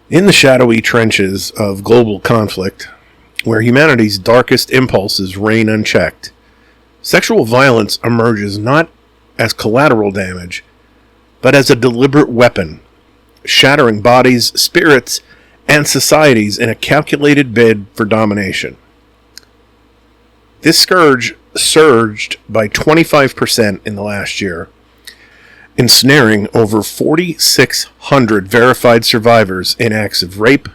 In the shadowy trenches of global conflict, where humanity's darkest impulses reign unchecked, sexual violence emerges not as collateral damage, but as a deliberate weapon, shattering bodies, spirits, and societies in a calculated bid for domination. This scourge surged by 25% in the last year, ensnaring over 4,600 verified survivors in acts of rape,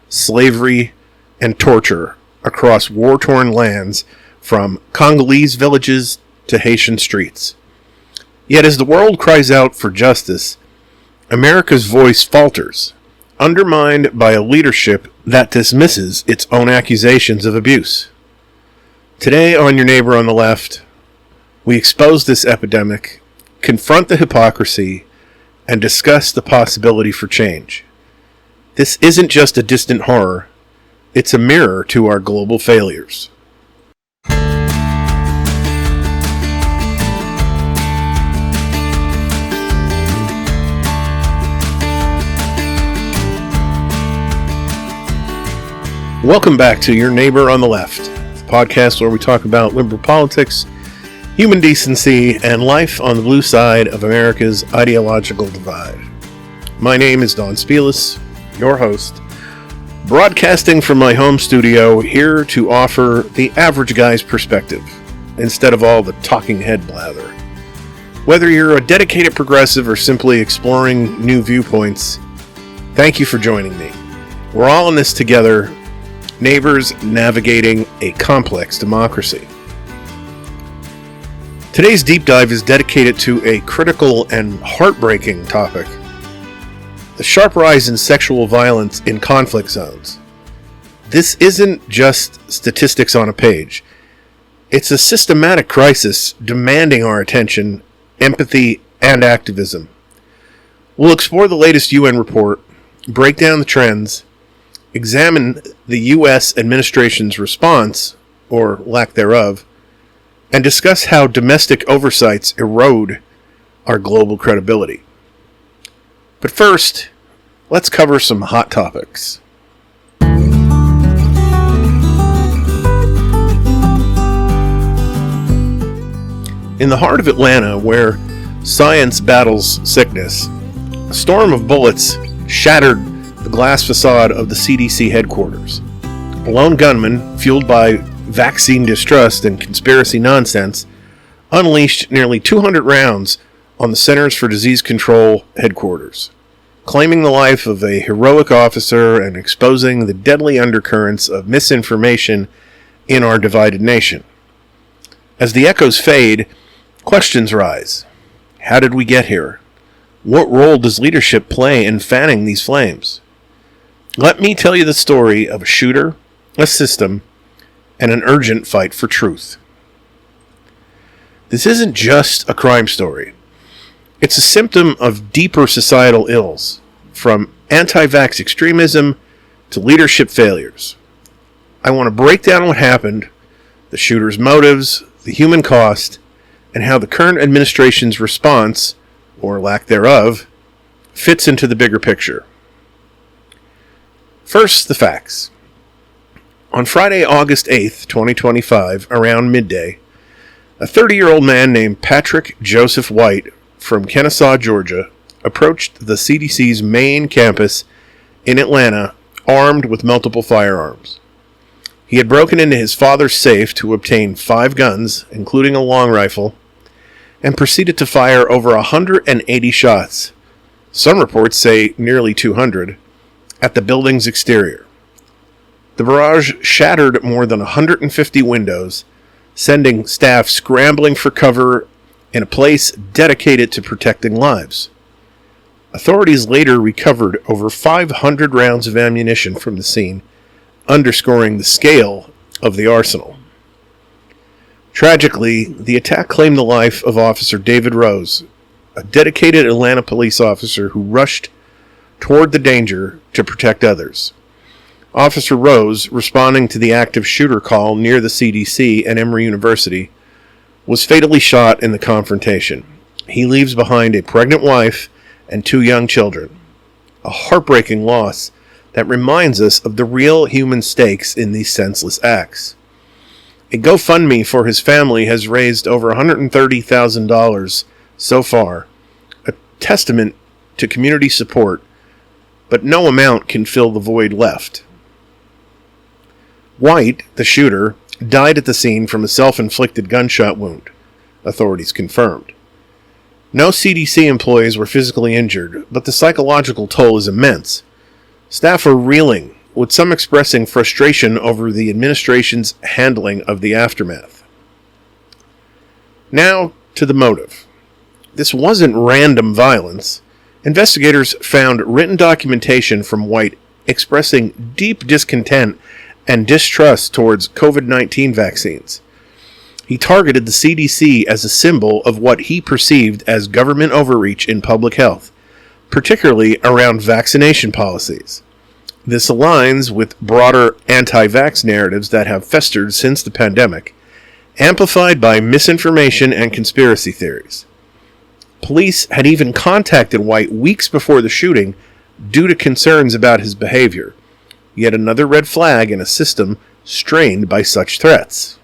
slavery, and torture across war-torn lands from Congolese villages to Haitian streets. Yet as the world cries out for justice, America's voice falters, undermined by a leadership that dismisses its own accusations of abuse. Today on Your Neighbor on the Left, we expose this epidemic, confront the hypocrisy, and discuss the possibility for change. This isn't just a distant horror, it's a mirror to our global failures. Welcome back to Your Neighbor on the Left, the podcast where we talk about liberal politics, human decency, and life on the blue side of America's ideological divide. My name is Don Spielis, your host, broadcasting from my home studio, here to offer the average guy's perspective, instead of all the talking head blather. Whether you're a dedicated progressive or simply exploring new viewpoints, thank you for joining me. We're all in this together, neighbors navigating a complex democracy. Today's deep dive is dedicated to a critical and heartbreaking topic: the sharp rise in sexual violence in conflict zones. This isn't just statistics on a page. It's a systematic crisis demanding our attention, empathy, and activism. We'll explore the latest UN report, break down the trends, examine the U.S. administration's response, or lack thereof, and discuss how domestic oversights erode our global credibility. But first, let's cover some hot topics. In the heart of Atlanta, where science battles sickness, a storm of bullets shattered the glass facade of the CDC headquarters. A lone gunman, fueled by vaccine distrust and conspiracy nonsense, unleashed nearly 200 rounds on the Centers for Disease Control headquarters, claiming the life of a heroic officer and exposing the deadly undercurrents of misinformation in our divided nation. As the echoes fade, questions rise. How did we get here? What role does leadership play in fanning these flames? Let me tell you the story of a shooter, a system, and an urgent fight for truth. This isn't just a crime story. It's a symptom of deeper societal ills, from anti-vax extremism to leadership failures. I want to break down what happened, the shooter's motives, the human cost, and how the current administration's response, or lack thereof, fits into the bigger picture. First, the facts. On Friday, August 8th, 2025, around midday, a 30-year-old man named Patrick Joseph White from Kennesaw, Georgia, approached the CDC's main campus in Atlanta armed with multiple firearms. He had broken into his father's safe to obtain 5 guns, including a long rifle, and proceeded to fire over 180 shots, some reports say nearly 200, at the building's exterior. The barrage shattered more than 150 windows, sending staff scrambling for cover in a place dedicated to protecting lives. Authorities later recovered over 500 rounds of ammunition from the scene, underscoring the scale of the arsenal. Tragically, the attack claimed the life of Officer David Rose, a dedicated Atlanta police officer who rushed toward the danger to protect others. Officer Rose, responding to the active shooter call near the CDC and Emory University, was fatally shot in the confrontation. He leaves behind a pregnant wife and 2 young children, a heartbreaking loss that reminds us of the real human stakes in these senseless acts. A GoFundMe for his family has raised over $130,000 so far, a testament to community support, but no amount can fill the void left. White, the shooter, died at the scene from a self-inflicted gunshot wound, authorities confirmed. No CDC employees were physically injured, but the psychological toll is immense. Staff are reeling, with some expressing frustration over the administration's handling of the aftermath. Now to the motive. This wasn't random violence. Investigators found written documentation from White expressing deep discontent and distrust towards COVID-19 vaccines. He targeted the CDC as a symbol of what he perceived as government overreach in public health, particularly around vaccination policies. This aligns with broader anti-vax narratives that have festered since the pandemic, amplified by misinformation and conspiracy theories. Police had even contacted White weeks before the shooting due to concerns about his behavior, yet another red flag in a system strained by such threats.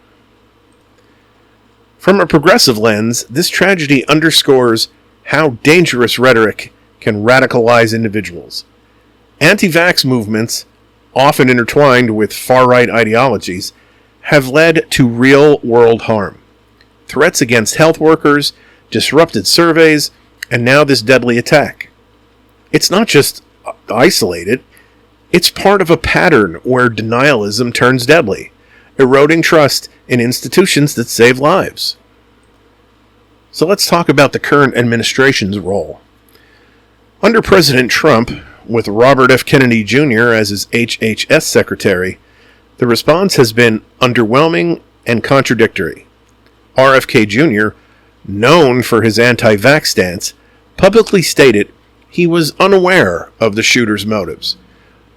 From a progressive lens, this tragedy underscores how dangerous rhetoric can radicalize individuals. Anti-vax movements, often intertwined with far-right ideologies, have led to real-world harm. Threats against health workers, disrupted surveys, and now this deadly attack. It's not just isolated, it's part of a pattern where denialism turns deadly, eroding trust in institutions that save lives. So let's talk about the current administration's role. Under President Trump, with Robert F. Kennedy Jr. as his HHS secretary, the response has been underwhelming and contradictory. RFK Jr., known for his anti-vax stance, publicly stated he was unaware of the shooter's motives,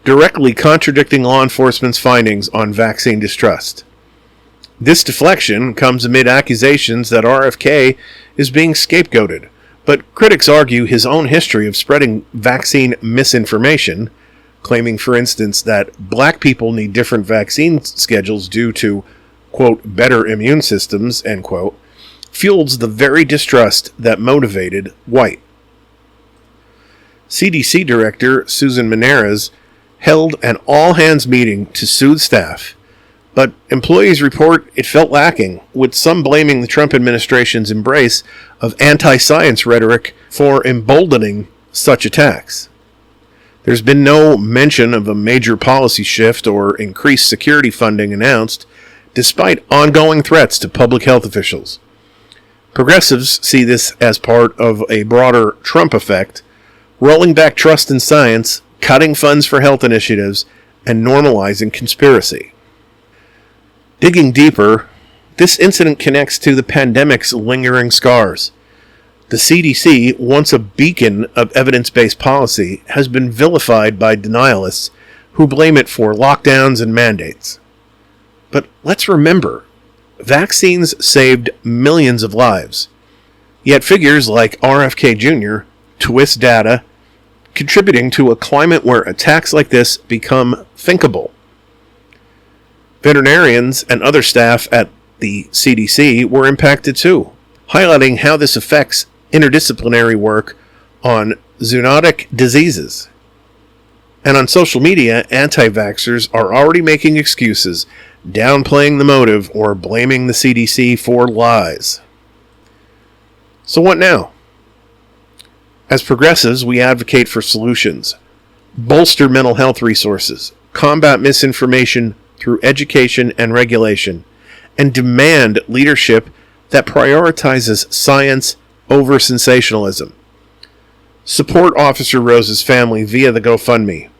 directly contradicting law enforcement's findings on vaccine distrust. This deflection comes amid accusations that RFK is being scapegoated, but critics argue his own history of spreading vaccine misinformation, claiming, for instance, that black people need different vaccine schedules due to, quote, better immune systems, end quote, fuels the very distrust that motivated White. CDC Director Susan Menares held an all-hands meeting to soothe staff, but employees report it felt lacking, with some blaming the Trump administration's embrace of anti-science rhetoric for emboldening such attacks. There's been no mention of a major policy shift or increased security funding announced, despite ongoing threats to public health officials. Progressives see this as part of a broader Trump effect, rolling back trust in science, cutting funds for health initiatives, and normalizing conspiracy. Digging deeper, this incident connects to the pandemic's lingering scars. The CDC, once a beacon of evidence-based policy, has been vilified by denialists who blame it for lockdowns and mandates. But let's remember, vaccines saved millions of lives. Yet figures like RFK Jr. twist data, contributing to a climate where attacks like this become thinkable. Veterinarians and other staff at the CDC were impacted too, highlighting how this affects interdisciplinary work on zoonotic diseases. And on social media, anti-vaxxers are already making excuses, downplaying the motive or blaming the CDC for lies. So what now? As progressives, we advocate for solutions, bolster mental health resources, combat misinformation through education and regulation, and demand leadership that prioritizes science over sensationalism. Support Officer Rose's family via the GoFundMe,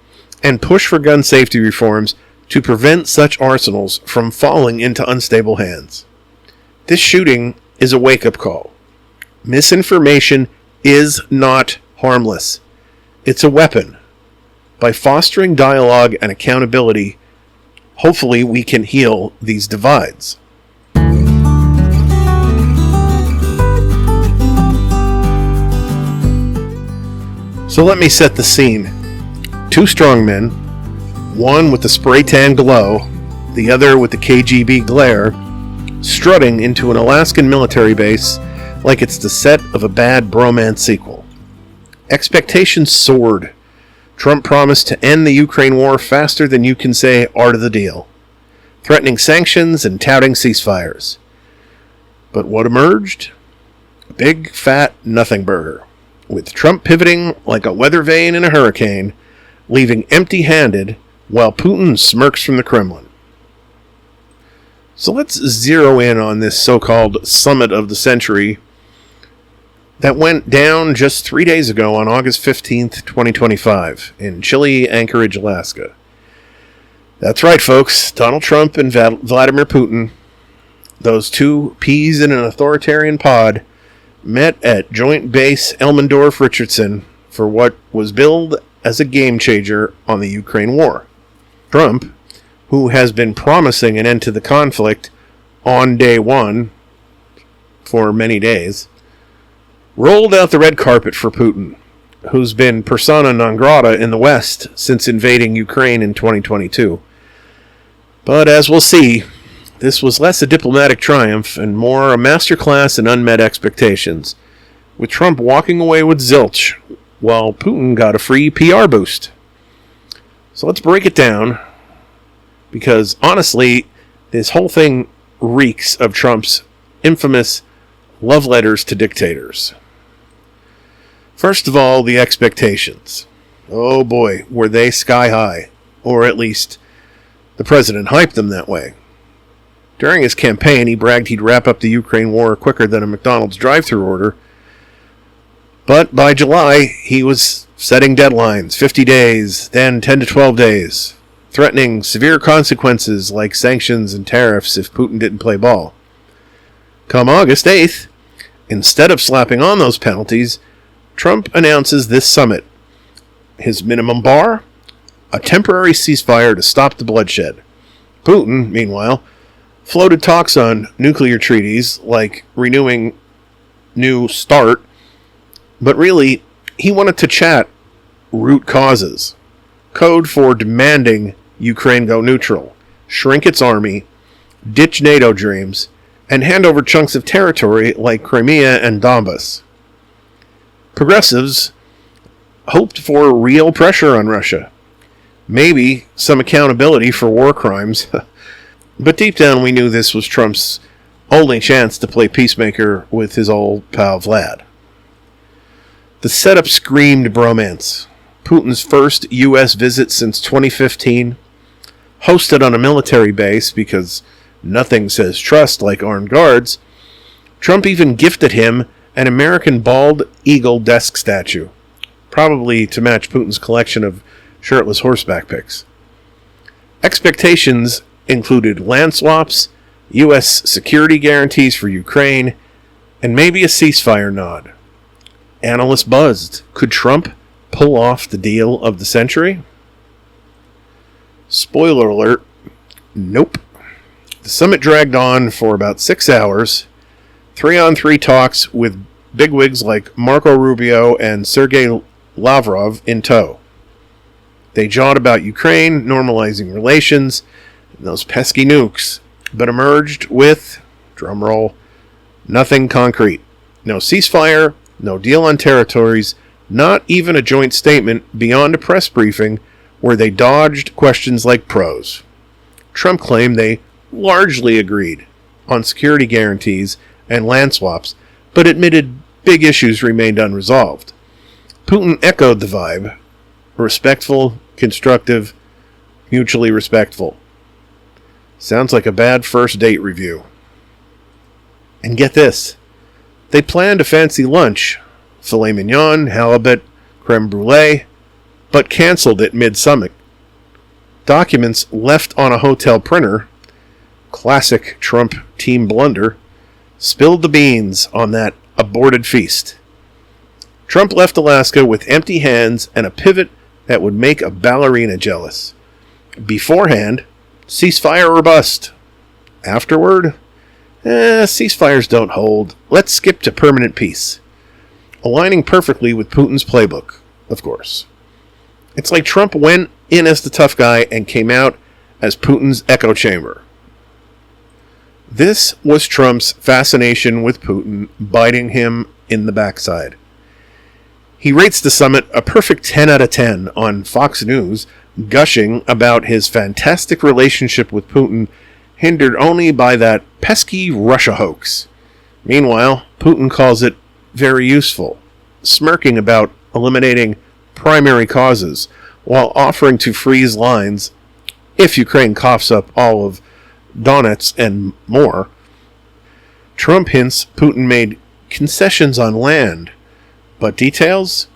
and push for gun safety reforms to prevent such arsenals from falling into unstable hands. This shooting is a wake-up call. Misinformation is not harmless. It's a weapon. By fostering dialogue and accountability, hopefully we can heal these divides. So let me set the scene. Two strong men, one with the spray tan glow, the other with the KGB glare, strutting into an Alaskan military base like it's the set of a bad bromance sequel. Expectations soared. Trump promised to end the Ukraine war faster than you can say art of the deal, threatening sanctions and touting ceasefires. But what emerged? A big, fat nothing burger, with Trump pivoting like a weather vane in a hurricane, leaving empty-handed while Putin smirks from the Kremlin. So let's zero in on this so-called summit of the century that went down just 3 days ago on August 15th, 2025, in chilly Anchorage, Alaska. That's right, folks. Donald Trump and Vladimir Putin, those two peas in an authoritarian pod, met at Joint Base Elmendorf-Richardson for what was billed as a game-changer on the Ukraine war. Trump, who has been promising an end to the conflict on day one for many days, rolled out the red carpet for Putin, who's been persona non grata in the West since invading Ukraine in 2022. But as we'll see, this was less a diplomatic triumph and more a masterclass in unmet expectations, with Trump walking away with zilch, while Putin got a free PR boost. So let's break it down, because honestly, this whole thing reeks of Trump's infamous love letters to dictators. First of all, the expectations. Oh boy, were they sky high, or at least the president hyped them that way. During his campaign, he bragged he'd wrap up the Ukraine war quicker than a McDonald's drive-thru order. But by July, he was setting deadlines, 50 days, then 10 to 12 days, threatening severe consequences like sanctions and tariffs if Putin didn't play ball. Come August 8th, instead of slapping on those penalties, Trump announces this summit. His minimum bar? A temporary ceasefire to stop the bloodshed. Putin, meanwhile, floated talks on nuclear treaties like renewing New START, but really, he wanted to chat root causes, code for demanding Ukraine go neutral, shrink its army, ditch NATO dreams, and hand over chunks of territory like Crimea and Donbas. Progressives hoped for real pressure on Russia, maybe some accountability for war crimes, but deep down we knew this was Trump's only chance to play peacemaker with his old pal Vlad. The setup screamed bromance. Putin's first U.S. visit since 2015, hosted on a military base because nothing says trust like armed guards. Trump even gifted him an American bald eagle desk statue, probably to match Putin's collection of shirtless horseback pics. Expectations included land swaps, U.S. security guarantees for Ukraine, and maybe a ceasefire nod. Analysts buzzed. Could Trump pull off the deal of the century? Spoiler alert, nope. The summit dragged on for about 6 hours, 3-on-3 talks with bigwigs like Marco Rubio and Sergei Lavrov in tow. They jawed about Ukraine, normalizing relations, and those pesky nukes, but emerged with, drumroll, nothing concrete. No ceasefire, no deal on territories, not even a joint statement beyond a press briefing where they dodged questions like pros. Trump claimed they largely agreed on security guarantees and land swaps, but admitted big issues remained unresolved. Putin echoed the vibe. Respectful, constructive, mutually respectful. Sounds like a bad first date review. And get this. They planned a fancy lunch, filet mignon, halibut, creme brulee, but canceled it mid-summit. Documents left on a hotel printer, classic Trump team blunder, spilled the beans on that aborted feast. Trump left Alaska with empty hands and a pivot that would make a ballerina jealous. Beforehand, ceasefire or bust. Afterward, ceasefires don't hold. Let's skip to permanent peace. Aligning perfectly with Putin's playbook, of course. It's like Trump went in as the tough guy and came out as Putin's echo chamber. This was Trump's fascination with Putin, biting him in the backside. He rates the summit a perfect 10 out of 10 on Fox News, gushing about his fantastic relationship with Putin, hindered only by that pesky Russia hoax. Meanwhile, Putin calls it very useful, smirking about eliminating primary causes, while offering to freeze lines if Ukraine coughs up all of Donetsk and more. Trump hints Putin made concessions on land, but details?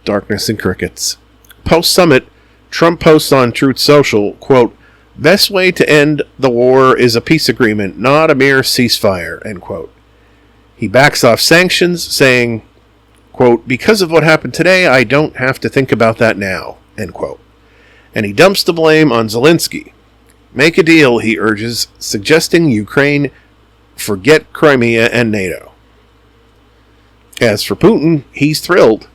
Darkness and crickets. Post-summit, Trump posts on Truth Social, quote, "Best way to end the war is a peace agreement, not a mere ceasefire," end quote. He backs off sanctions, saying, quote, "Because of what happened today, I don't have to think about that now," end quote. And he dumps the blame on Zelensky. Make a deal, he urges, suggesting Ukraine forget Crimea and NATO. As for Putin, he's thrilled.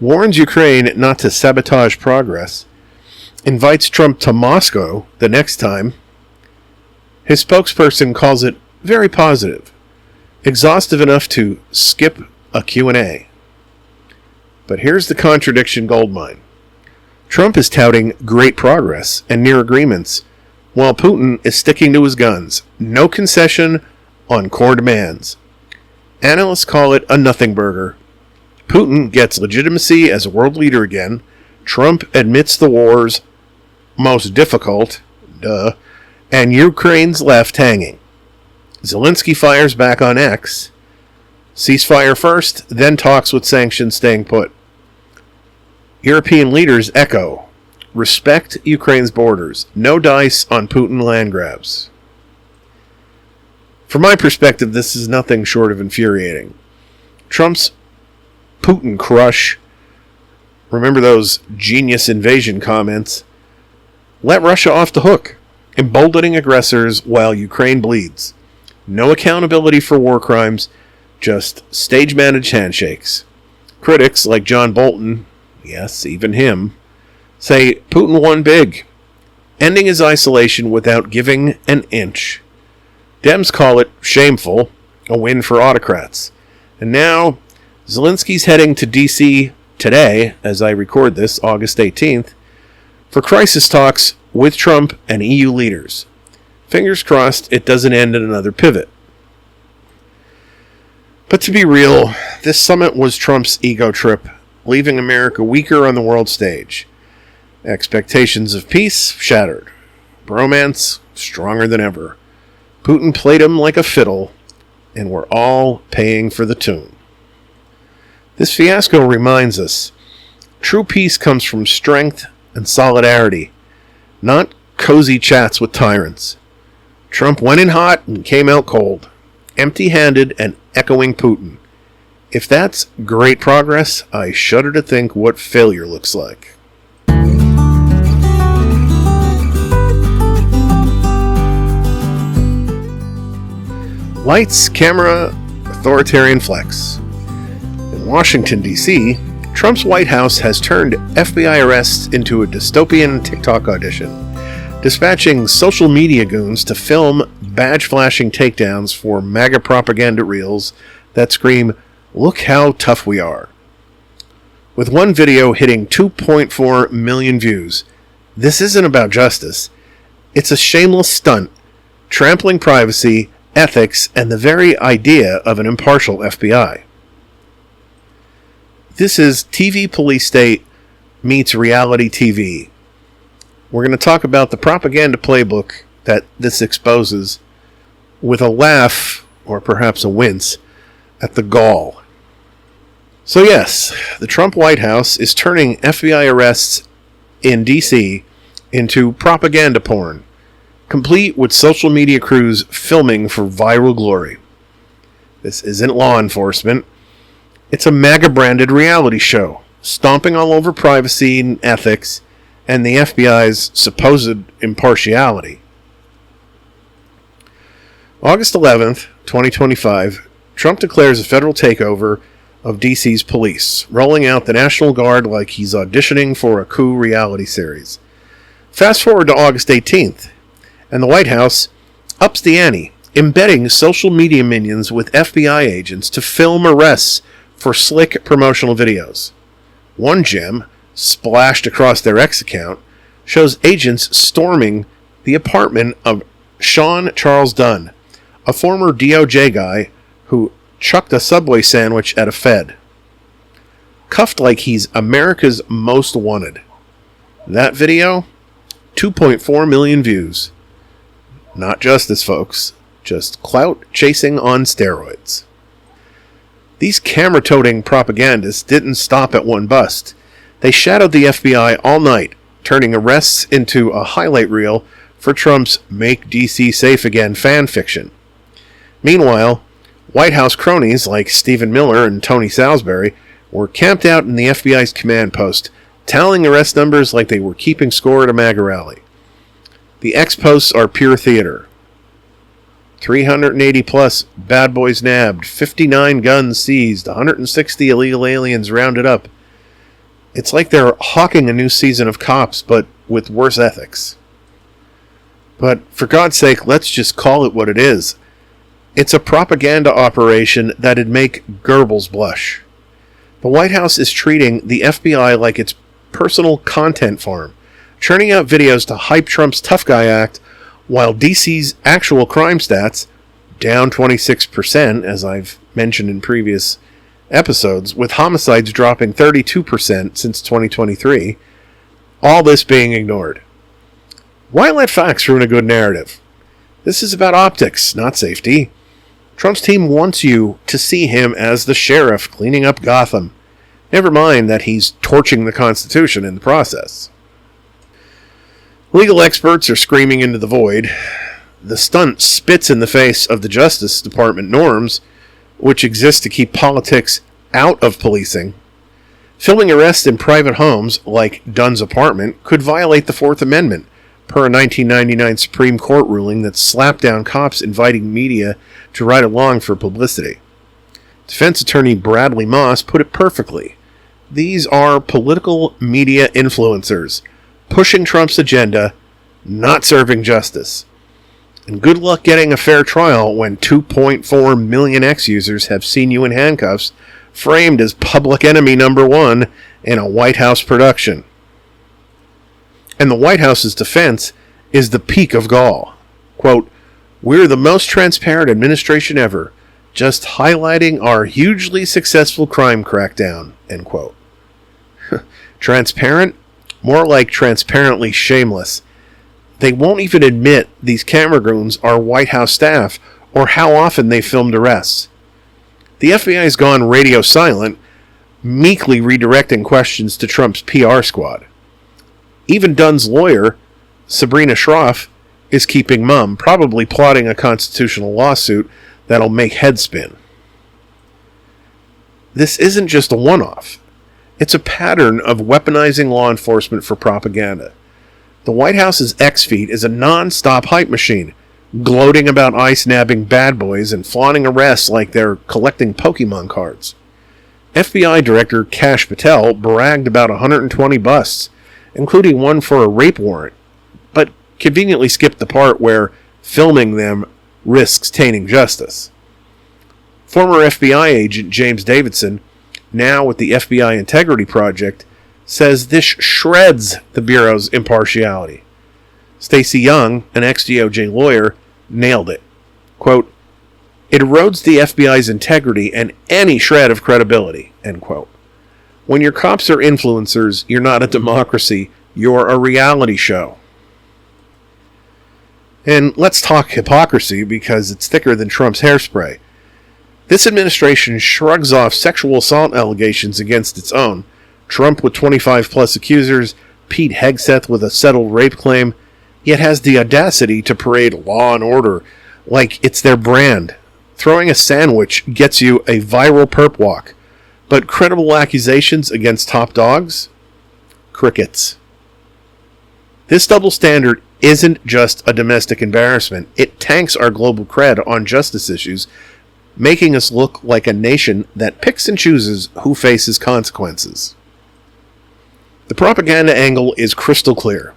Warns Ukraine not to sabotage progress. Invites Trump to Moscow the next time. His spokesperson calls it very positive. Exhaustive enough to skip a Q&A. But here's the contradiction goldmine. Trump is touting great progress and near agreements, while Putin is sticking to his guns. No concession on core demands. Analysts call it a nothing burger. Putin gets legitimacy as a world leader again. Trump admits the war's most difficult, and Ukraine's left hanging. Zelensky fires back on X. Ceasefire first, then talks with sanctions staying put. European leaders echo. Respect Ukraine's borders. No dice on Putin land grabs. From my perspective, this is nothing short of infuriating. Trump's Putin crush. Remember those genius invasion comments? Let Russia off the hook, emboldening aggressors while Ukraine bleeds. No accountability for war crimes, just stage-managed handshakes. Critics like John Bolton, yes, even him, say Putin won big, ending his isolation without giving an inch. Dems call it shameful, a win for autocrats. And now, Zelensky's heading to D.C. today, as I record this, August 18th, for crisis talks with Trump and EU leaders. Fingers crossed it doesn't end in another pivot. But to be real, this summit was Trump's ego trip, leaving America weaker on the world stage. Expectations of peace shattered. Bromance stronger than ever. Putin played him like a fiddle, and we're all paying for the tune. This fiasco reminds us, true peace comes from strength and solidarity, not cozy chats with tyrants. Trump went in hot and came out cold, empty-handed and echoing Putin. If that's great progress, I shudder to think what failure looks like. Lights, camera, authoritarian flex. In Washington, D.C., Trump's White House has turned FBI arrests into a dystopian TikTok audition, dispatching social media goons to film badge-flashing takedowns for MAGA propaganda reels that scream, "Look how tough we are." With one video hitting 2.4 million views, this isn't about justice. It's a shameless stunt, trampling privacy, ethics, and the very idea of an impartial FBI. This is TV police state meets reality TV. We're going to talk about the propaganda playbook that this exposes with a laugh, or perhaps a wince, at the gall. So yes, the Trump White House is turning FBI arrests in D.C. into propaganda porn, complete with social media crews filming for viral glory. This isn't law enforcement. It's a MAGA-branded reality show, stomping all over privacy and ethics and the FBI's supposed impartiality. August 11th, 2025, Trump declares a federal takeover of DC's police, rolling out the National Guard like he's auditioning for a coup reality series. Fast forward to August 18th, and the White House ups the ante, embedding social media minions with FBI agents to film arrests for slick promotional videos. One gem, splashed across their X account, shows agents storming the apartment of Sean Charles Dunn, a former DOJ guy who chucked a Subway sandwich at a Fed. Cuffed like he's America's most wanted. That video? 2.4 million views. Not justice, folks. Just clout chasing on steroids. These camera-toting propagandists didn't stop at one bust. They shadowed the FBI all night, turning arrests into a highlight reel for Trump's Make DC Safe Again fan fiction. Meanwhile, White House cronies like Stephen Miller and Tony Salisbury were camped out in the FBI's command post, tallying arrest numbers like they were keeping score at a MAGA rally. The X posts are pure theater. 380 plus bad boys nabbed, 59 guns seized, 160 illegal aliens rounded up. It's like they're hawking a new season of Cops, but with worse ethics. But for God's sake, let's just call it what it is. It's a propaganda operation that'd make Goebbels blush. The White House is treating the FBI like its personal content farm, churning out videos to hype Trump's tough guy act, while DC's actual crime stats, down 26%, as I've mentioned in previous episodes, with homicides dropping 32% since 2023, all this being ignored. Why let facts ruin a good narrative? This is about optics, not safety. Trump's team wants you to see him as the sheriff cleaning up Gotham. Never mind that he's torching the Constitution in the process. Legal experts are screaming into the void. The stunt spits in the face of the Justice Department norms, which exist to keep politics out of policing. Filming arrests in private homes, like Dunn's apartment, could violate the Fourth Amendment, per a 1999 Supreme Court ruling that slapped down cops inviting media to ride along for publicity. Defense attorney Bradley Moss put it perfectly. These are political media influencers, pushing Trump's agenda, not serving justice. And good luck getting a fair trial when 2.4 million X users have seen you in handcuffs, framed as public enemy number one in a White House production. And the White House's defense is the peak of gall. Quote, "We're the most transparent administration ever, just highlighting our hugely successful crime crackdown," end quote. Transparent? More like transparently shameless. They won't even admit these camera goons are White House staff or how often they filmed arrests. The FBI's gone radio silent, meekly redirecting questions to Trump's PR squad. Even Dunn's lawyer, Sabrina Schroff, is keeping mum, probably plotting a constitutional lawsuit that'll make heads spin. This isn't just a one-off. It's a pattern of weaponizing law enforcement for propaganda. The White House's X-feed is a non-stop hype machine, gloating about ICE nabbing bad boys and flaunting arrests like they're collecting Pokemon cards. FBI Director Kash Patel bragged about 120 busts, including one for a rape warrant, but conveniently skipped the part where filming them risks tainting justice. Former FBI agent James Davidson, now with the FBI Integrity Project, says this shreds the Bureau's impartiality. Stacey Young, an ex-DOJ lawyer, nailed it. Quote, "It erodes the FBI's integrity and any shred of credibility," end quote. When your cops are influencers, you're not a democracy, you're a reality show. And let's talk hypocrisy, because it's thicker than Trump's hairspray. This administration shrugs off sexual assault allegations against its own. Trump with 25 plus accusers, Pete Hegseth with a settled rape claim, yet has the audacity to parade law and order like it's their brand. Throwing a sandwich gets you a viral perp walk, but credible accusations against top dogs? Crickets. This double standard isn't just a domestic embarrassment. It tanks our global cred on justice issues making us look like a nation that picks and chooses who faces consequences. The propaganda angle is crystal clear.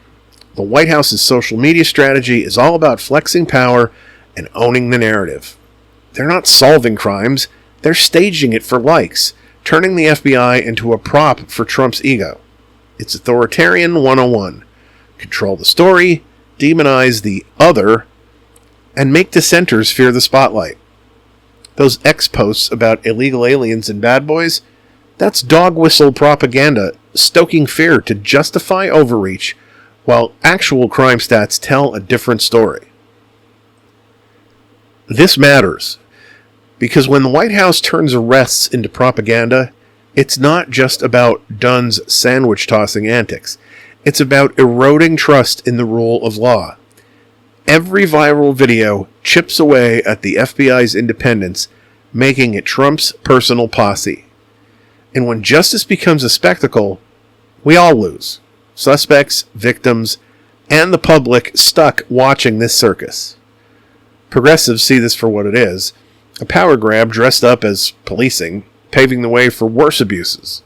The White House's social media strategy is all about flexing power and owning the narrative. They're not solving crimes, they're staging it for likes, turning the FBI into a prop for Trump's ego. It's authoritarian 101. Control the story, demonize the other, and make dissenters fear the spotlight. Those X-posts about illegal aliens and bad boys, that's dog whistle propaganda stoking fear to justify overreach, while actual crime stats tell a different story. This matters, because when the White House turns arrests into propaganda, it's not just about Dunn's sandwich-tossing antics. It's about eroding trust in the rule of law. Every viral video chips away at the FBI's independence, making it Trump's personal posse. And when justice becomes a spectacle, we all lose. Suspects, victims, and the public stuck watching this circus. Progressives see this for what it is, a power grab dressed up as policing, paving the way for worse abuses.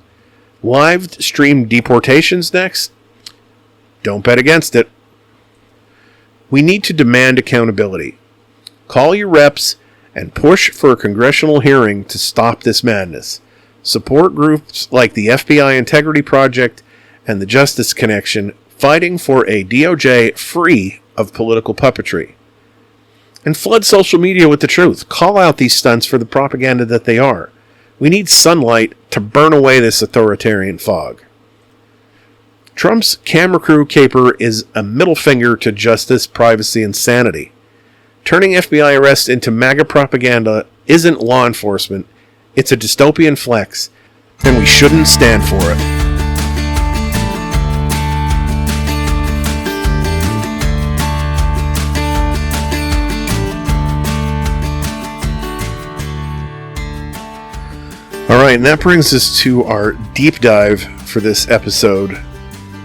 Live stream deportations next? Don't bet against it. We need to demand accountability. Call your reps and push for a congressional hearing to stop this madness. Support groups like the FBI Integrity Project and the Justice Connection fighting for a DOJ free of political puppetry. And flood social media with the truth. Call out these stunts for the propaganda that they are. We need sunlight to burn away this authoritarian fog. Trump's camera crew caper is a middle finger to justice, privacy, and sanity. Turning FBI arrests into MAGA propaganda isn't law enforcement, it's a dystopian flex, and we shouldn't stand for it. Alright, and that brings us to our deep dive for this episode.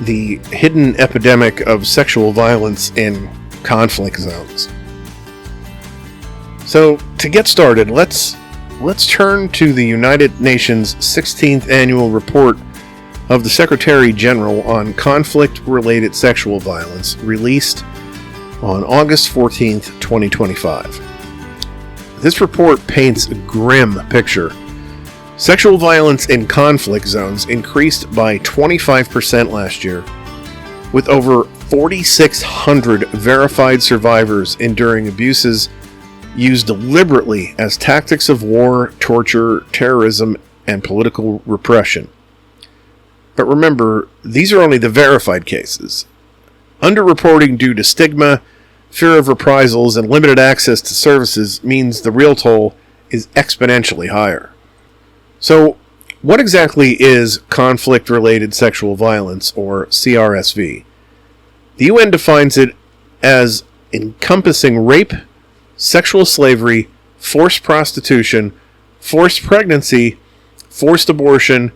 The hidden epidemic of sexual violence in conflict zones. So, to get started, let's turn to the United Nations 16th Annual Report of the Secretary General on Conflict-Related Sexual Violence, released on August 14th, 2025. This report paints a grim picture. Sexual violence in conflict zones increased by 25% last year, with over 4,600 verified survivors enduring abuses used deliberately as tactics of war, torture, terrorism, and political repression. But remember, these are only the verified cases. Underreporting due to stigma, fear of reprisals, and limited access to services means the real toll is exponentially higher. So, what exactly is conflict-related sexual violence, or CRSV? The UN defines it as encompassing rape, sexual slavery, forced prostitution, forced pregnancy, forced abortion,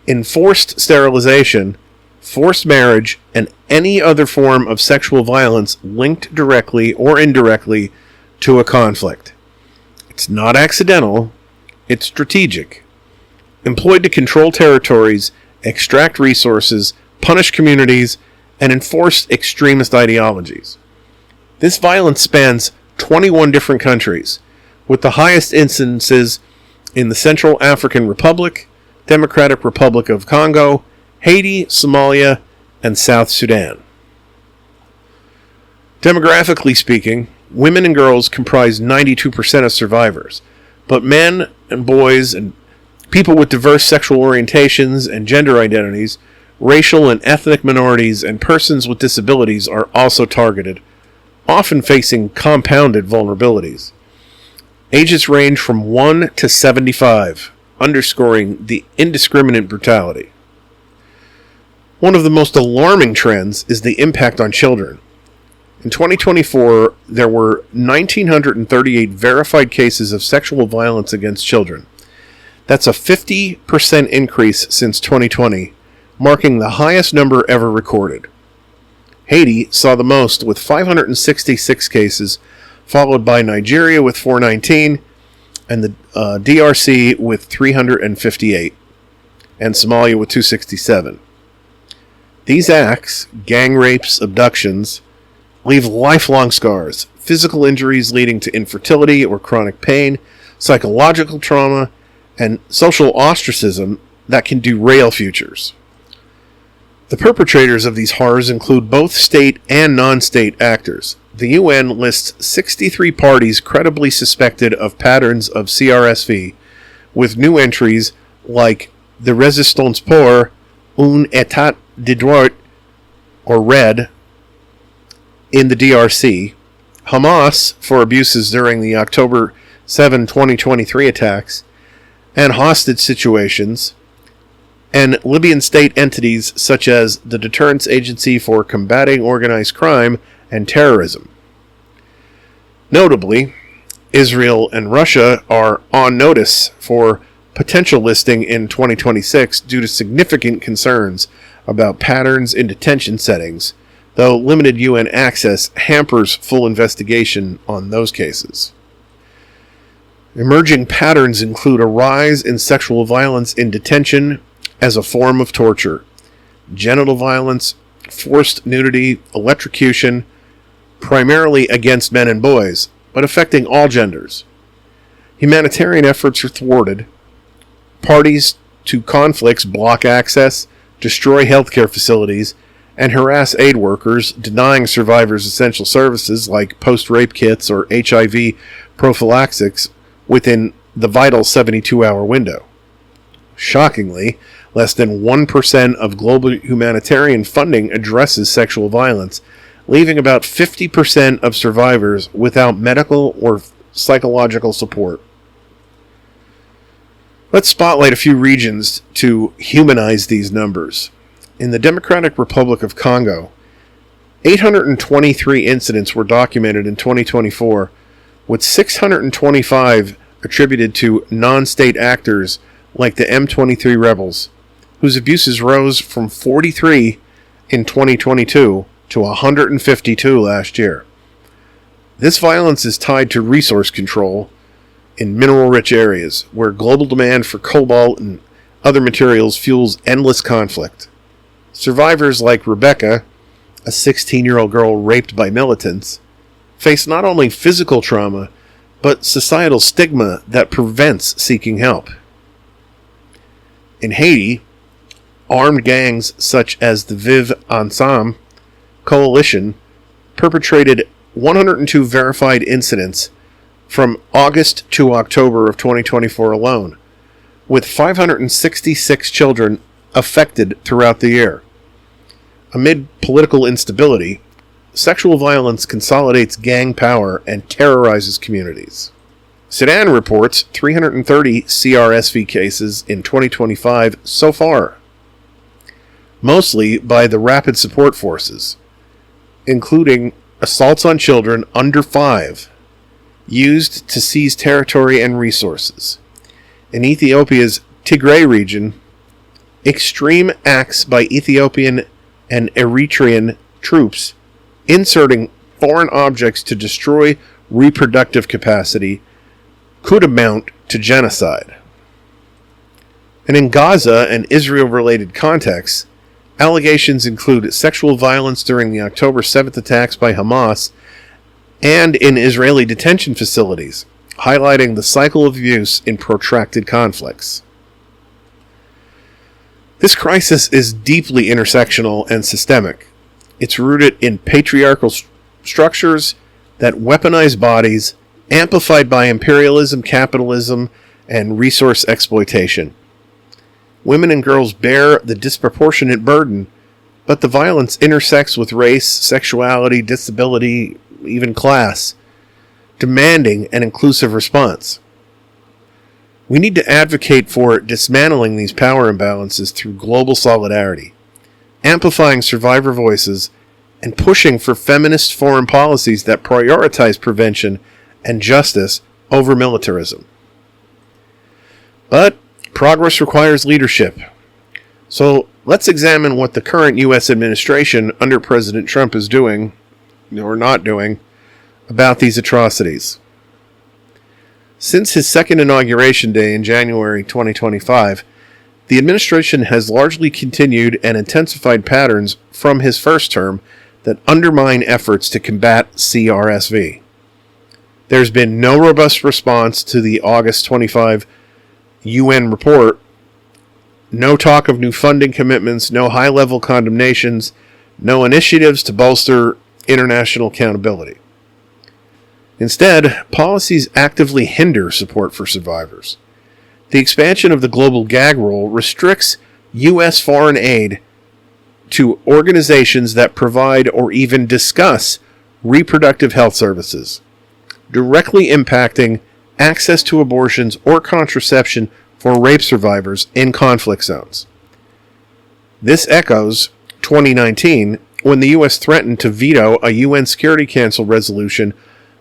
enforced sterilization, forced marriage, and any other form of sexual violence linked directly or indirectly to a conflict. It's not accidental. It's strategic, employed to control territories, extract resources, punish communities, and enforce extremist ideologies. This violence spans 21 different countries, with the highest instances in the Central African Republic, Democratic Republic of Congo, Haiti, Somalia, and South Sudan. Demographically speaking, women and girls comprise 92% of survivors, but men and boys and people with diverse sexual orientations and gender identities, racial and ethnic minorities, and persons with disabilities are also targeted, often facing compounded vulnerabilities. Ages range from 1 to 75, underscoring the indiscriminate brutality. One of the most alarming trends is the impact on children. In 2024, there were 1,938 verified cases of sexual violence against children. That's a 50% increase since 2020, marking the highest number ever recorded. Haiti saw the most with 566 cases, followed by Nigeria with 419, and the DRC with 358, and Somalia with 267. These acts, gang rapes, abductions, leave lifelong scars, physical injuries leading to infertility or chronic pain, psychological trauma, and social ostracism that can derail futures. The perpetrators of these horrors include both state and non-state actors. The UN lists 63 parties credibly suspected of patterns of CRSV, with new entries like the Résistance pour un État de droit, or RED, in the DRC, Hamas for abuses during the October 7, 2023 attacks, and hostage situations, and Libyan state entities such as the Deterrence Agency for Combating Organized Crime and Terrorism. Notably, Israel and Russia are on notice for potential listing in 2026 due to significant concerns about patterns in detention settings, though limited UN access hampers full investigation on those cases. Emerging patterns include a rise in sexual violence in detention as a form of torture, genital violence, forced nudity, electrocution, primarily against men and boys, but affecting all genders. Humanitarian efforts are thwarted. Parties to conflicts block access, destroy healthcare facilities, and harass aid workers, denying survivors essential services like post-rape kits or HIV prophylaxis within the vital 72-hour window. Shockingly, less than 1% of global humanitarian funding addresses sexual violence, leaving about 50% of survivors without medical or psychological support. Let's spotlight a few regions to humanize these numbers. In the Democratic Republic of Congo, 823 incidents were documented in 2024, with 625 attributed to non-state actors like the M23 rebels, whose abuses rose from 43 in 2022 to 152 last year. This violence is tied to resource control in mineral-rich areas, where global demand for cobalt and other materials fuels endless conflict. Survivors like Rebecca, a 16-year-old girl raped by militants, face not only physical trauma, but societal stigma that prevents seeking help. In Haiti, armed gangs such as the Vive Ensemble coalition perpetrated 102 verified incidents from August to October of 2024 alone, with 566 children affected throughout the year. Amid political instability, sexual violence consolidates gang power and terrorizes communities. Sudan reports 330 CRSV cases in 2025 so far, mostly by the Rapid Support Forces, including assaults on children under 5, used to seize territory and resources. In Ethiopia's Tigray region, extreme acts by Ethiopian and Eritrean troops inserting foreign objects to destroy reproductive capacity could amount to genocide. And in Gaza and Israel-related contexts, allegations include sexual violence during the October 7th attacks by Hamas and in Israeli detention facilities, highlighting the cycle of abuse in protracted conflicts. This crisis is deeply intersectional and systemic. It's rooted in patriarchal structures that weaponize bodies, amplified by imperialism, capitalism, and resource exploitation. Women and girls bear the disproportionate burden, but the violence intersects with race, sexuality, disability, even class, demanding an inclusive response. We need to advocate for dismantling these power imbalances through global solidarity, amplifying survivor voices, and pushing for feminist foreign policies that prioritize prevention and justice over militarism. But progress requires leadership. So let's examine what the current U.S. administration under President Trump is doing, or not doing, about these atrocities. Since his second inauguration day in January 2025, the administration has largely continued and intensified patterns from his first term that undermine efforts to combat CRSV. There's been no robust response to the August 25 UN report, no talk of new funding commitments, no high-level condemnations, no initiatives to bolster international accountability. Instead, policies actively hinder support for survivors. The expansion of the global gag rule restricts U.S. foreign aid to organizations that provide or even discuss reproductive health services, directly impacting access to abortions or contraception for rape survivors in conflict zones. This echoes 2019, when the U.S. threatened to veto a UN Security Council resolution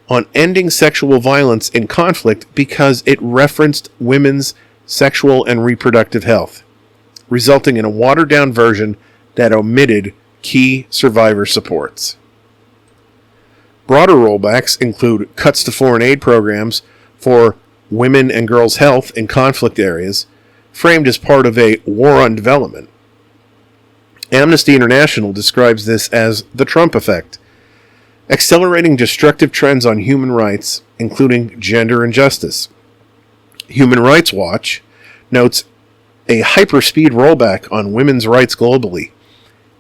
on ending sexual violence in conflict because it referenced women's sexual and reproductive health, resulting in a watered-down version that omitted key survivor supports. Broader rollbacks include cuts to foreign aid programs for women and girls' health in conflict areas, framed as part of a war on development. Amnesty International describes this as the Trump effect, accelerating destructive trends on human rights, including gender injustice. Human Rights Watch notes a hyperspeed rollback on women's rights globally.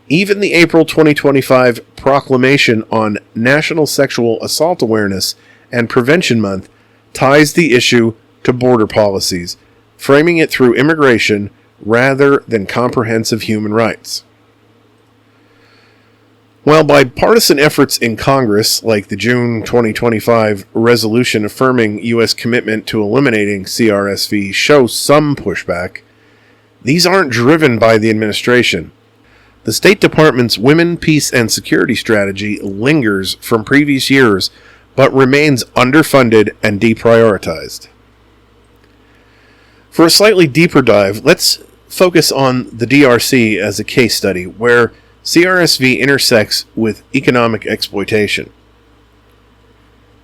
Even the April 2025 proclamation on National Sexual Assault Awareness and Prevention Month ties the issue to border policies, framing it through immigration rather than comprehensive human rights. While bipartisan efforts in Congress, like the June 2025 resolution affirming U.S. commitment to eliminating CRSV, show some pushback, these aren't driven by the administration. The State Department's Women, Peace, and Security strategy lingers from previous years, but remains underfunded and deprioritized. For a slightly deeper dive, let's focus on the DRC as a case study, where CRSV intersects with economic exploitation.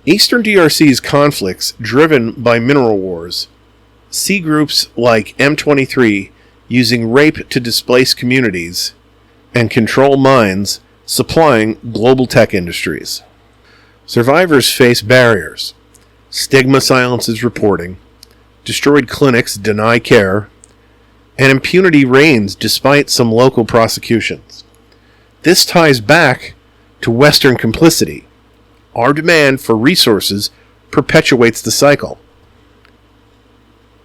Eastern DRC's conflicts, driven by mineral wars, see groups like M23 using rape to displace communities and control mines, supplying global tech industries. Survivors face barriers. Stigma silences reporting, destroyed clinics deny care, and impunity reigns despite some local prosecutions. This ties back to Western complicity. Our demand for resources perpetuates the cycle.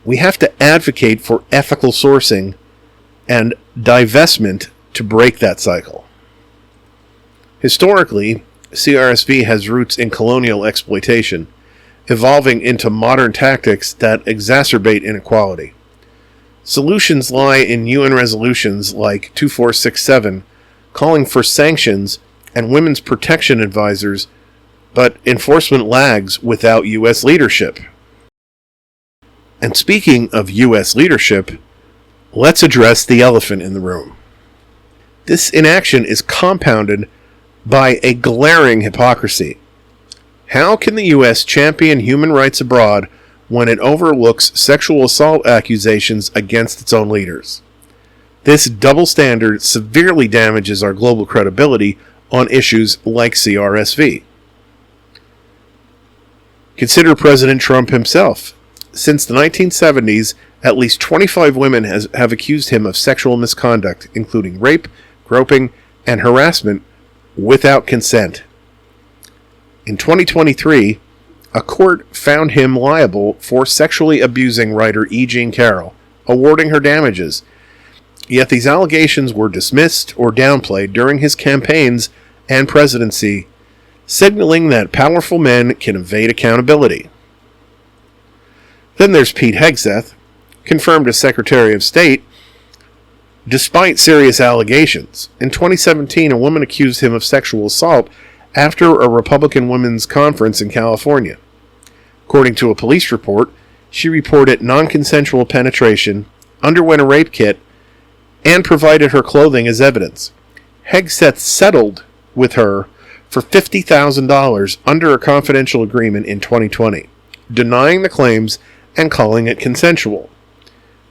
We have to advocate for ethical sourcing and divestment to break that cycle. Historically, CRSV has roots in colonial exploitation, evolving into modern tactics that exacerbate inequality. Solutions lie in UN resolutions like 2467, calling for sanctions and women's protection advisors, but enforcement lags without U.S. leadership. And speaking of U.S. leadership, let's address the elephant in the room. This inaction is compounded by a glaring hypocrisy. How can the U.S. champion human rights abroad when it overlooks sexual assault accusations against its own leaders? This double standard severely damages our global credibility on issues like CRSV. Consider President Trump himself. Since the 1970s, at least 25 women have accused him of sexual misconduct, including rape, groping, and harassment without consent. In 2023, a court found him liable for sexually abusing writer E. Jean Carroll, awarding her damages. Yet these allegations were dismissed or downplayed during his campaigns and presidency, signaling that powerful men can evade accountability. Then there's Pete Hegseth, confirmed as Secretary of State, despite serious allegations. In 2017, a woman accused him of sexual assault after a Republican women's conference in California. According to a police report, she reported non-consensual penetration, underwent a rape kit, and provided her clothing as evidence. Hegseth settled with her for $50,000 under a confidential agreement in 2020. denying the claims and calling it consensual.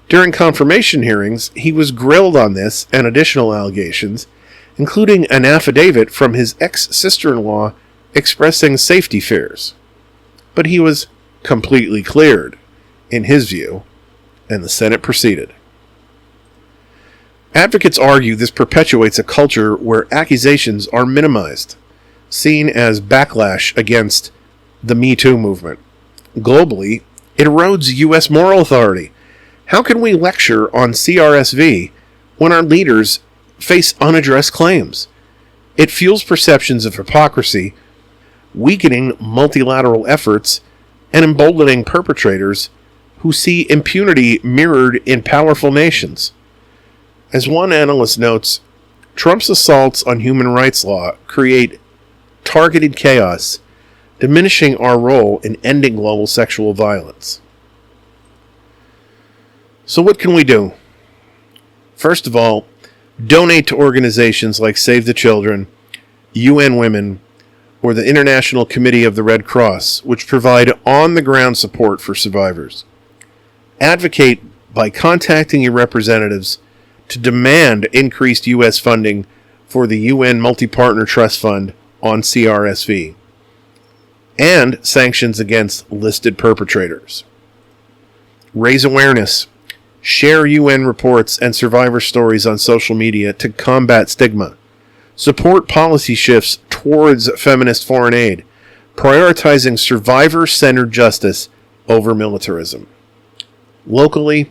During confirmation hearings, he was grilled on this and additional allegations, including an affidavit from his ex-sister-in-law expressing safety fears. But he was completely cleared, in his view, and the Senate proceeded. Advocates argue this perpetuates a culture where accusations are minimized, seen as backlash against the Me Too movement. Globally, it erodes U.S. moral authority. How can we lecture on CRSV when our leaders face unaddressed claims? It fuels perceptions of hypocrisy, weakening multilateral efforts, and emboldening perpetrators who see impunity mirrored in powerful nations. As one analyst notes, Trump's assaults on human rights law create targeted chaos, diminishing our role in ending global sexual violence. So what can we do? First of all, donate to organizations like Save the Children, UN Women, or the International Committee of the Red Cross, which provide on-the-ground support for survivors. Advocate by contacting your representatives to demand increased U.S. funding for the UN Multi-Partner Trust Fund on CRSV, and sanctions against listed perpetrators. Raise awareness. Share UN reports and survivor stories on social media to combat stigma. Support policy shifts towards feminist foreign aid, prioritizing survivor-centered justice over militarism. Locally,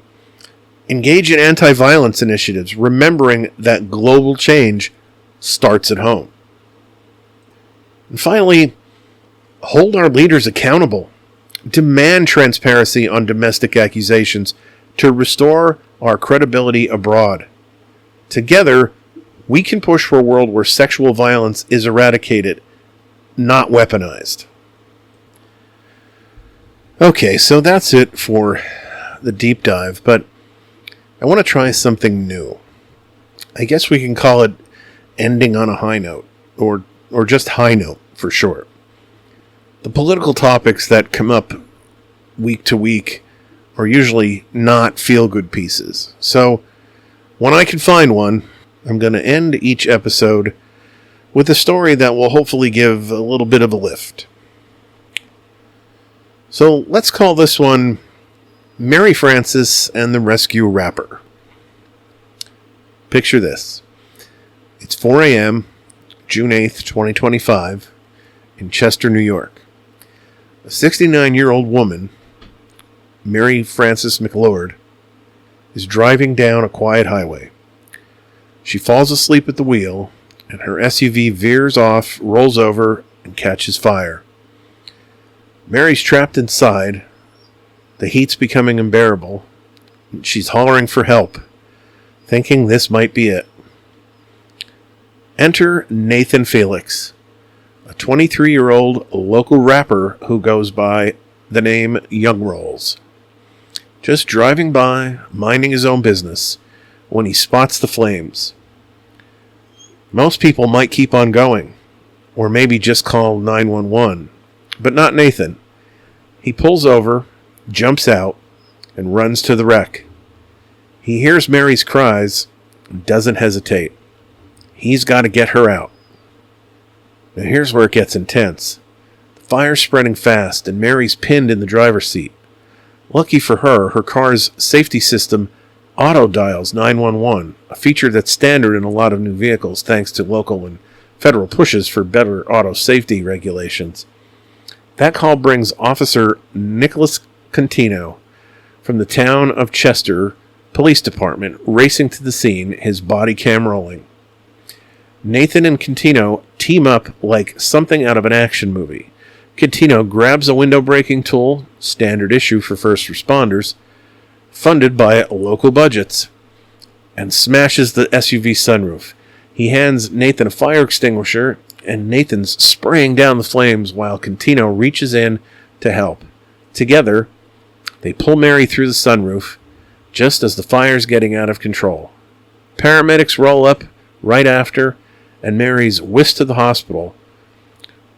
engage in anti-violence initiatives, remembering that global change starts at home. And finally, hold our leaders accountable. Demand transparency on domestic accusations to restore our credibility abroad. Together, we can push for a world where sexual violence is eradicated, not weaponized. Okay, so that's it for the deep dive, but I want to try something new. I guess we can call it ending on a high note, or just high note for short. The political topics that come up week to week are usually not feel-good pieces. So when I can find one, I'm going to end each episode with a story that will hopefully give a little bit of a lift. So let's call this one Mary Frances and the Rescue Rapper. Picture this. It's 4 a.m., June 8th, 2025, in Chester, New York. A 69-year-old woman, Mary Frances McLord, is driving down a quiet highway. She falls asleep at the wheel, and her SUV veers off, rolls over, and catches fire. Mary's trapped inside. The heat's becoming unbearable. She's hollering for help, thinking this might be it. Enter Nathan Felix, a 23-year-old local rapper who goes by the name Young Rolls. Just driving by, minding his own business, when he spots the flames. Most people might keep on going, or maybe just call 911, but not Nathan. He pulls over, jumps out, and runs to the wreck. He hears Mary's cries and doesn't hesitate. He's got to get her out. Now here's where it gets intense. The fire's spreading fast, and Mary's pinned in the driver's seat. Lucky for her, her car's safety system auto-dials 911, a feature that's standard in a lot of new vehicles thanks to local and federal pushes for better auto safety regulations. That call brings Officer Nicholas Contino from the town of Chester Police Department racing to the scene, his body cam rolling. Nathan and Contino team up like something out of an action movie. Contino grabs a window-breaking tool, standard issue for first responders, funded by local budgets, and smashes the SUV sunroof. He hands Nathan a fire extinguisher, and Nathan's spraying down the flames while Contino reaches in to help. Together, they pull Mary through the sunroof, just as the fire's getting out of control. Paramedics roll up right after, and Mary's whisked to the hospital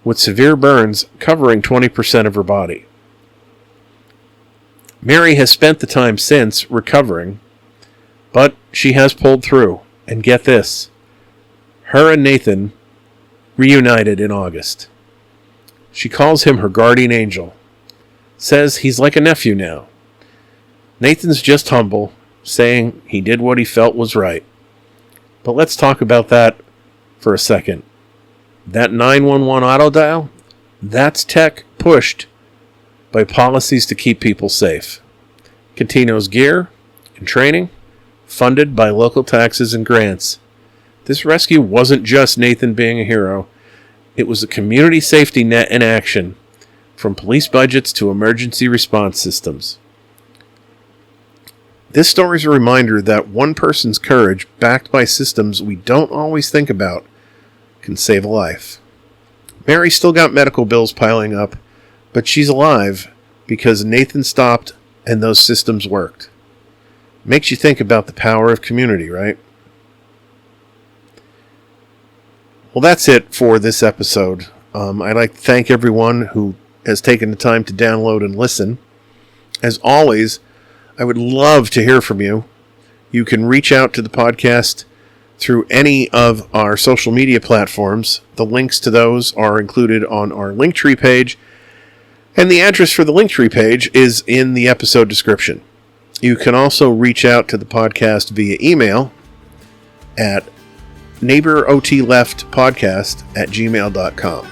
with severe burns covering 20% of her body. Mary has spent the time since recovering, but she has pulled through. And get this, her and Nathan reunited in August. She calls him her guardian angel, says he's like a nephew now. Nathan's just humble, saying he did what he felt was right. But let's talk about that for a second. That 911 auto dial, that's tech pushed by policies to keep people safe. Catino's gear and training, funded by local taxes and grants. This rescue wasn't just Nathan being a hero. It was a community safety net in action, from police budgets to emergency response systems. This story is a reminder that one person's courage, backed by systems we don't always think about, can save a life. Mary's still got medical bills piling up, but she's alive because Nathan stopped and those systems worked. Makes you think about the power of community, right? Well, that's it for this episode. I'd like to thank everyone who has taken the time to download and listen. As always, I would love to hear from you. You can reach out to the podcast through any of our social media platforms. The links to those are included on our Linktree page, and the address for the Linktree page is in the episode description. You can also reach out to the podcast via email at neighborotleftpodcast@gmail.com.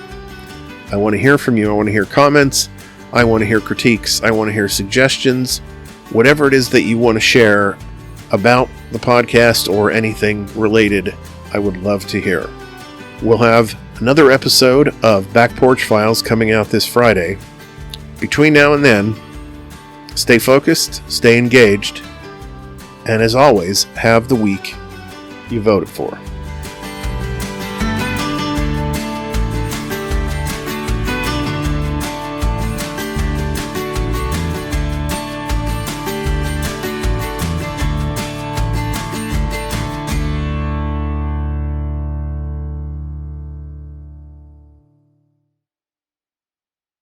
I want to hear from you. I want to hear comments. I want to hear critiques. I want to hear suggestions. Whatever it is that you want to share about the podcast or anything related, I would love to hear. We'll have another episode of Back Porch Files coming out this Friday. Between now and then, stay focused, stay engaged, and as always, have the week you voted for.